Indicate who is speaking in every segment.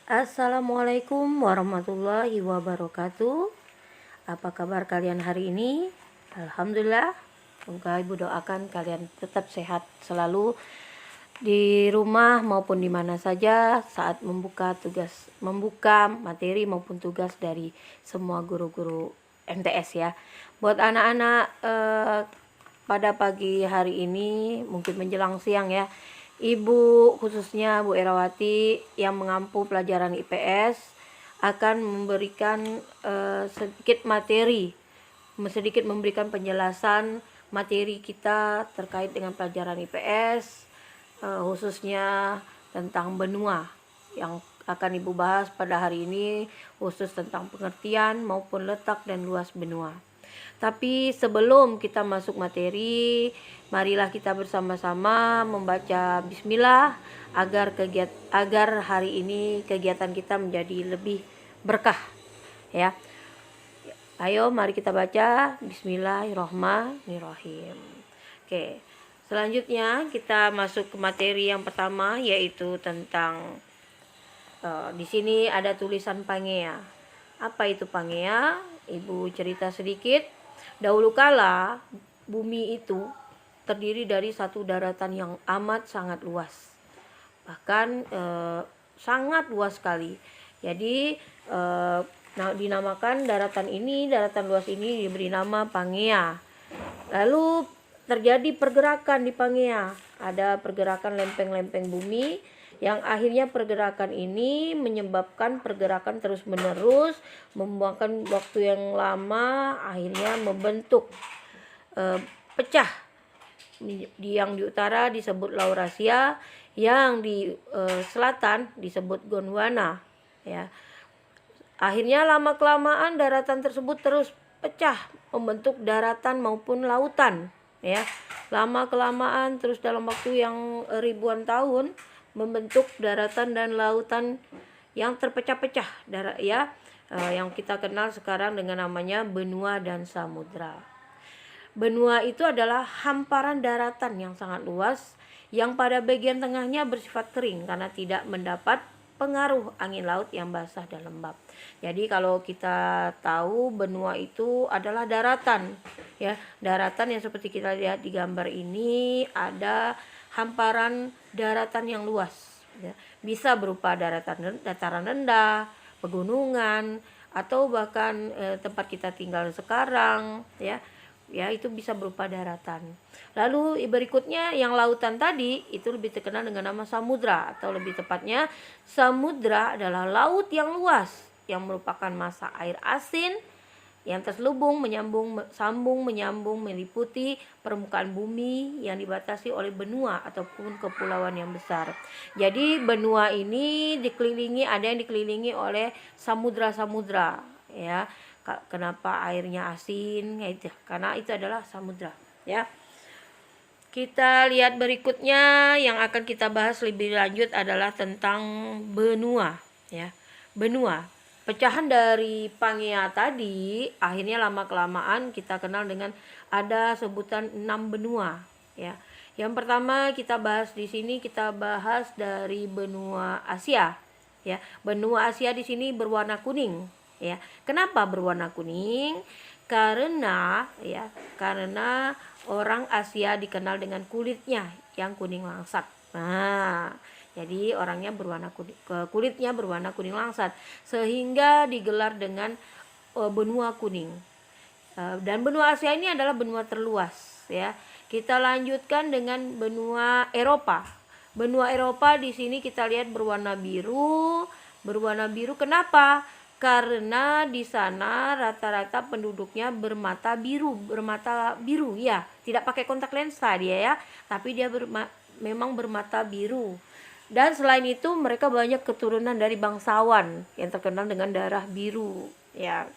Speaker 1: Assalamualaikum warahmatullahi wabarakatuh. Apa kabar kalian hari ini? Alhamdulillah. Semoga ibu doakan kalian tetap sehat selalu di rumah maupun di mana saja saat membuka materi maupun tugas dari semua guru-guru MTS ya. Buat anak-anak pada pagi hari ini mungkin menjelang siang ya, Ibu khususnya Bu Erawati yang mengampu pelajaran IPS akan memberikan sedikit memberikan penjelasan materi kita terkait dengan pelajaran IPS, khususnya tentang benua yang akan Ibu bahas pada hari ini, khusus tentang pengertian maupun letak dan luas benua. Tapi sebelum kita masuk materi, marilah kita bersama-sama membaca bismillah agar hari ini kegiatan kita menjadi lebih berkah ya. Ayo mari kita baca bismillahirrahmanirrahim. Oke. Selanjutnya kita masuk ke materi yang pertama, yaitu tentang di sini ada tulisan Pangea. Apa itu Pangea? Ibu cerita sedikit. Dahulu kala bumi itu terdiri dari satu daratan yang amat sangat luas, bahkan sangat luas sekali. Jadi dinamakan daratan luas ini diberi nama Pangea. Lalu terjadi pergerakan di Pangea, ada pergerakan lempeng-lempeng bumi yang akhirnya pergerakan ini menyebabkan pergerakan terus-menerus, membuangkan waktu yang lama, akhirnya membentuk pecah. Yang di utara disebut Laurasia, yang di selatan disebut Gondwana ya. Akhirnya lama-kelamaan daratan tersebut terus pecah, membentuk daratan maupun lautan ya. Lama-kelamaan terus dalam waktu yang ribuan tahun membentuk daratan dan lautan yang terpecah-pecah ya, yang kita kenal sekarang dengan namanya benua dan samudra. Benua itu adalah hamparan daratan yang sangat luas yang pada bagian tengahnya bersifat kering karena tidak mendapat pengaruh angin laut yang basah dan lembab. Jadi kalau kita tahu benua itu adalah daratan ya, daratan yang seperti kita lihat di gambar ini, ada hamparan daratan yang luas ya. Bisa berupa dataran rendah, pegunungan, atau bahkan tempat kita tinggal sekarang ya. Ya, itu bisa berupa daratan. Lalu berikutnya yang lautan tadi itu lebih terkenal dengan nama samudra, atau lebih tepatnya samudra adalah laut yang luas yang merupakan massa air asin yang terselubung menyambung meliputi permukaan bumi yang dibatasi oleh benua ataupun kepulauan yang besar. Jadi benua ini ada yang dikelilingi oleh samudra-samudra ya. Kenapa airnya asin? Karena itu adalah samudra ya. Kita lihat berikutnya yang akan kita bahas lebih lanjut adalah tentang benua ya. Benua, pecahan dari Pangea tadi akhirnya lama-kelamaan kita kenal dengan ada sebutan 6 benua ya. Yang pertama kita bahas di sini, kita bahas dari benua Asia ya. Benua Asia di sini berwarna kuning ya. Kenapa berwarna kuning? Karena orang Asia dikenal dengan kulitnya yang kuning langsat. Nah, jadi orangnya kulitnya berwarna kuning langsat, sehingga digelar dengan benua kuning. Dan benua Asia ini adalah benua terluas ya. Kita lanjutkan dengan benua Eropa. Benua Eropa di sini kita lihat berwarna biru. Kenapa? Karena di sana rata-rata penduduknya bermata biru ya, tidak pakai kontak lensa dia ya, tapi dia memang bermata biru. Dan selain itu mereka banyak keturunan dari bangsawan yang terkenal dengan darah biru ya.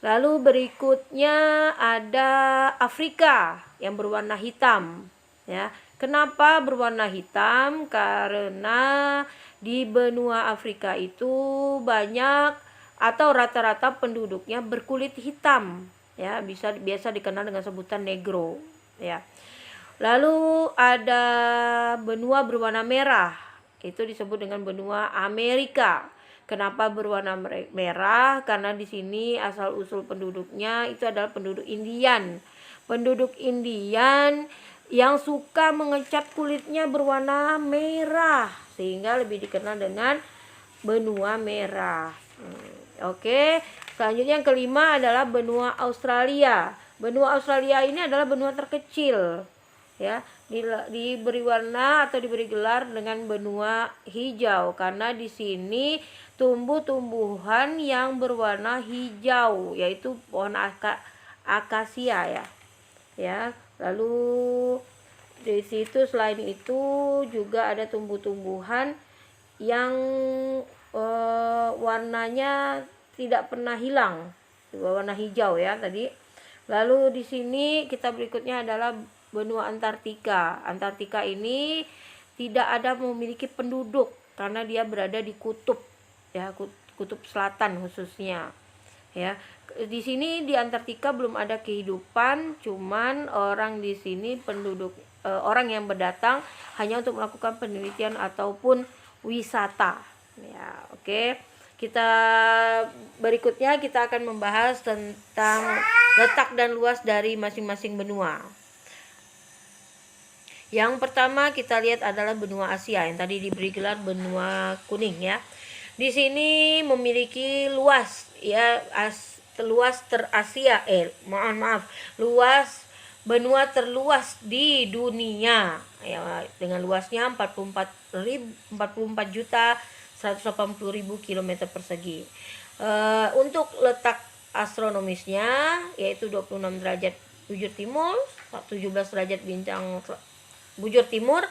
Speaker 1: Lalu berikutnya ada Afrika yang berwarna hitam ya. Kenapa berwarna hitam? Karena di benua Afrika itu banyak atau rata-rata penduduknya berkulit hitam ya, biasa dikenal dengan sebutan negro ya. Lalu ada benua berwarna merah, itu disebut dengan benua Amerika. Kenapa berwarna merah? Karena di sini asal usul penduduknya itu adalah penduduk Indian. Penduduk Indian yang suka mengecat kulitnya berwarna merah, sehingga lebih dikenal dengan benua merah. Oke, selanjutnya yang kelima adalah benua Australia. Benua Australia ini adalah benua terkecil, ya, diberi warna atau diberi gelar dengan benua hijau karena di sini tumbuh-tumbuhan yang berwarna hijau, yaitu pohon akasia, ya. Lalu di situ selain itu juga ada tumbuh-tumbuhan yang warnanya tidak pernah hilang, warna hijau ya tadi. Lalu di sini kita berikutnya adalah benua Antartika. Antartika ini tidak ada memiliki penduduk karena dia berada di kutub, ya, kutub selatan khususnya, ya. Di sini di Antartika belum ada kehidupan, cuman orang di sini penduduk orang yang berdatang hanya untuk melakukan penelitian ataupun wisata, ya. Oke, kita berikutnya kita akan membahas tentang letak dan luas dari masing-masing benua. Yang pertama kita lihat adalah benua Asia yang tadi diberi gelar benua kuning, ya. Di sini memiliki luas, ya, luas luas benua terluas di dunia, ya, dengan luasnya 44.180.000 km persegi. Untuk letak astronomisnya yaitu 26 derajat bujur timur, 17 derajat bujur timur,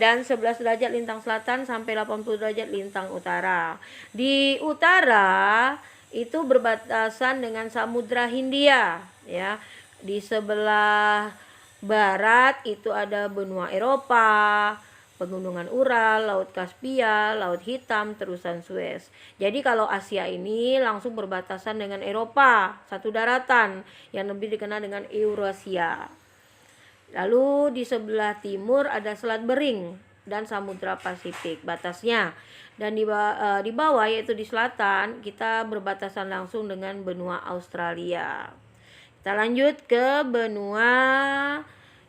Speaker 1: dan 11 derajat lintang selatan sampai 80 derajat lintang utara. Di utara itu berbatasan dengan Samudra Hindia, ya. Di sebelah barat itu ada benua Eropa, pegunungan Ural, Laut Kaspia, Laut Hitam, terusan Suez. Jadi kalau Asia ini langsung berbatasan dengan Eropa, satu daratan yang lebih dikenal dengan Eurasia. Lalu di sebelah timur ada Selat Bering dan Samudra Pasifik batasnya. Dan di bawah yaitu di selatan kita berbatasan langsung dengan benua Australia. Kita lanjut ke benua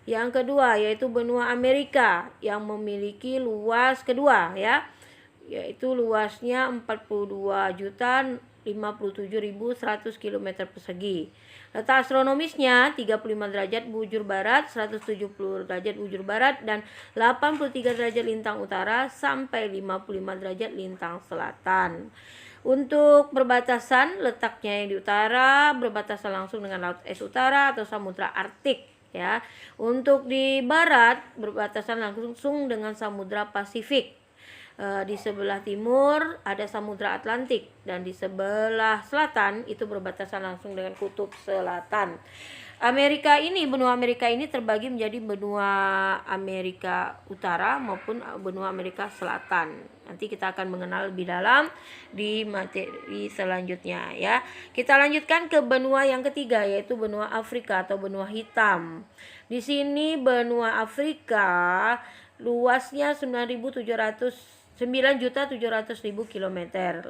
Speaker 1: yang kedua yaitu benua Amerika yang memiliki luas kedua, ya, yaitu luasnya 42.057.100 km persegi. Letak astronomisnya 35 derajat bujur barat, 170 derajat bujur barat, dan 83 derajat lintang utara sampai 55 derajat lintang selatan. Untuk perbatasan, letaknya yang di utara berbatasan langsung dengan Laut Es Utara atau Samudra Arktik, ya. Untuk di barat berbatasan langsung dengan Samudra Pasifik. Di sebelah timur ada Samudra Atlantik dan di sebelah selatan itu berbatasan langsung dengan Kutub Selatan. Benua Amerika ini terbagi menjadi benua Amerika Utara maupun benua Amerika Selatan. Nanti kita akan mengenal lebih dalam di materi selanjutnya, ya. Kita lanjutkan ke benua yang ketiga yaitu benua Afrika atau benua hitam. Di sini benua Afrika luasnya 9.700.000 km.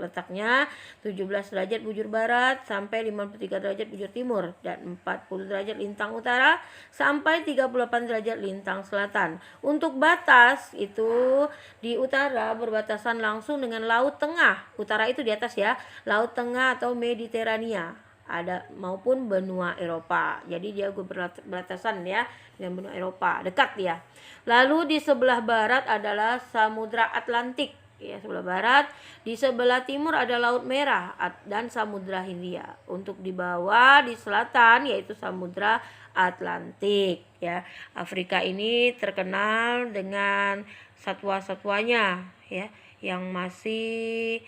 Speaker 1: Letaknya 17 derajat bujur barat sampai 53 derajat bujur timur dan 40 derajat lintang utara sampai 38 derajat lintang selatan. Untuk batas itu di utara berbatasan langsung dengan Laut Tengah. Utara itu di atas, ya. Laut Tengah atau Mediterania ada maupun benua Eropa. Jadi dia berbatasan, ya, dengan benua Eropa, dekat ya. Lalu di sebelah barat adalah Samudra Atlantik, ya, sebelah barat. Di sebelah timur ada Laut Merah dan Samudra Hindia. Untuk di bawah di selatan yaitu Samudra Atlantik, ya. Afrika ini terkenal dengan satwa-satwanya, ya, yang masih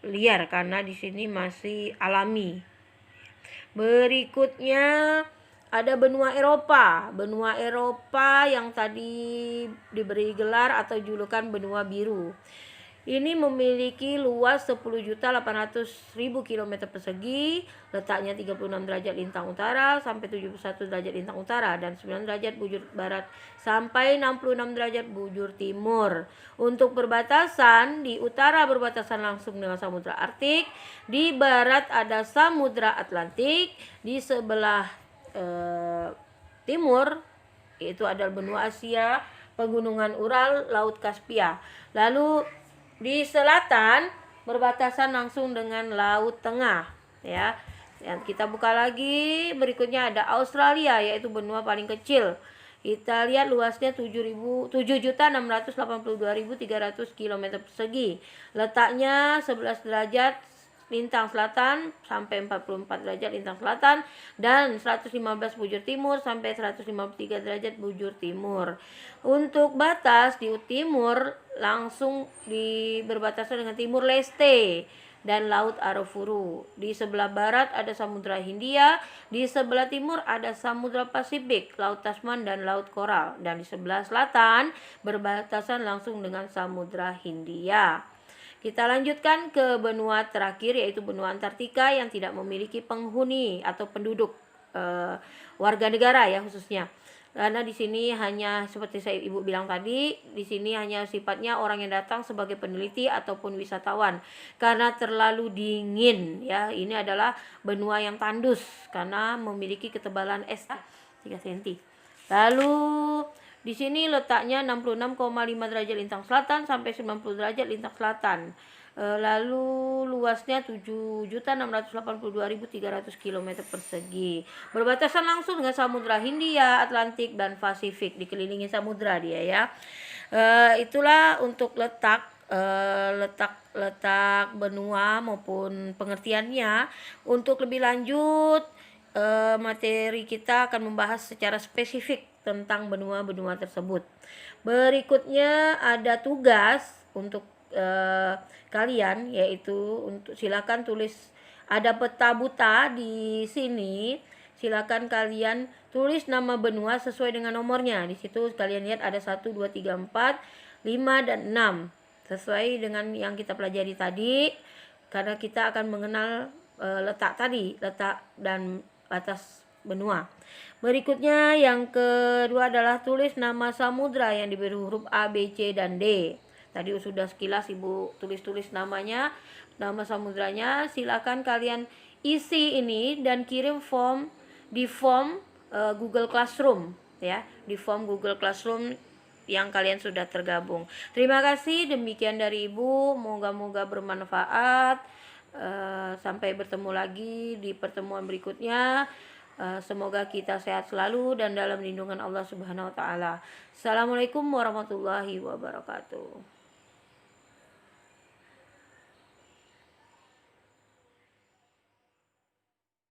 Speaker 1: liar karena di sini masih alami. Berikutnya ada benua Eropa. Benua Eropa yang tadi diberi gelar atau julukan benua biru. Ini memiliki luas 10.800.000 km persegi, letaknya 36 derajat lintang utara sampai 71 derajat lintang utara dan 9 derajat bujur barat sampai 66 derajat bujur timur. Untuk perbatasan, di utara berbatasan langsung dengan Samudra Arktik, di barat ada Samudra Atlantik, di sebelah timur yaitu adalah benua Asia, pegunungan Ural, Laut Kaspia. Lalu di selatan berbatasan langsung dengan Laut Tengah, ya. Dan kita buka lagi, berikutnya ada Australia yaitu benua paling kecil. Kita lihat luasnya 7.682.300 km persegi. Letaknya 11 derajat lintang selatan sampai 44 derajat lintang selatan dan 115 bujur timur sampai 153 derajat bujur timur. Untuk batas di timur langsung berbatasan dengan Timur Leste dan Laut Arafuru. Di sebelah barat ada Samudra Hindia, di sebelah timur ada Samudra Pasifik, Laut Tasman dan Laut Koral, dan di sebelah selatan berbatasan langsung dengan Samudra Hindia. Kita lanjutkan ke benua terakhir yaitu benua Antartika yang tidak memiliki penghuni atau penduduk warga negara ya khususnya. Karena di sini hanya seperti Ibu bilang tadi, di sini hanya sifatnya orang yang datang sebagai peneliti ataupun wisatawan karena terlalu dingin ya. Ini adalah benua yang tandus karena memiliki ketebalan es 3 cm. Lalu di sini letaknya 66,5 derajat lintang selatan sampai 90 derajat lintang selatan. Lalu luasnya 7.682.300 km persegi. Berbatasan langsung dengan Samudra Hindia, Atlantik dan Pasifik, dikelilingi samudra dia ya. Itulah untuk letak benua maupun pengertiannya. Untuk lebih lanjut materi kita akan membahas secara spesifik tentang benua-benua tersebut. Berikutnya ada tugas untuk kalian, yaitu untuk silakan tulis, ada peta buta di sini. Silakan kalian tulis nama benua sesuai dengan nomornya. Di situ kalian lihat ada 1 2 3 4 5 dan 6 sesuai dengan yang kita pelajari tadi, karena kita akan mengenal letak dan batas benua. Berikutnya yang kedua adalah tulis nama samudra yang diberi huruf A, B, C, dan D. Tadi sudah sekilas Ibu tulis namanya, nama samudranya. Silakan kalian isi ini dan kirim di form Google Classroom ya, di form Google Classroom yang kalian sudah tergabung. Terima kasih, demikian dari Ibu, moga-moga bermanfaat. Sampai bertemu lagi di pertemuan berikutnya. Semoga kita sehat selalu dan dalam lindungan Allah Subhanahu wa taala. Assalamualaikum warahmatullahi wabarakatuh.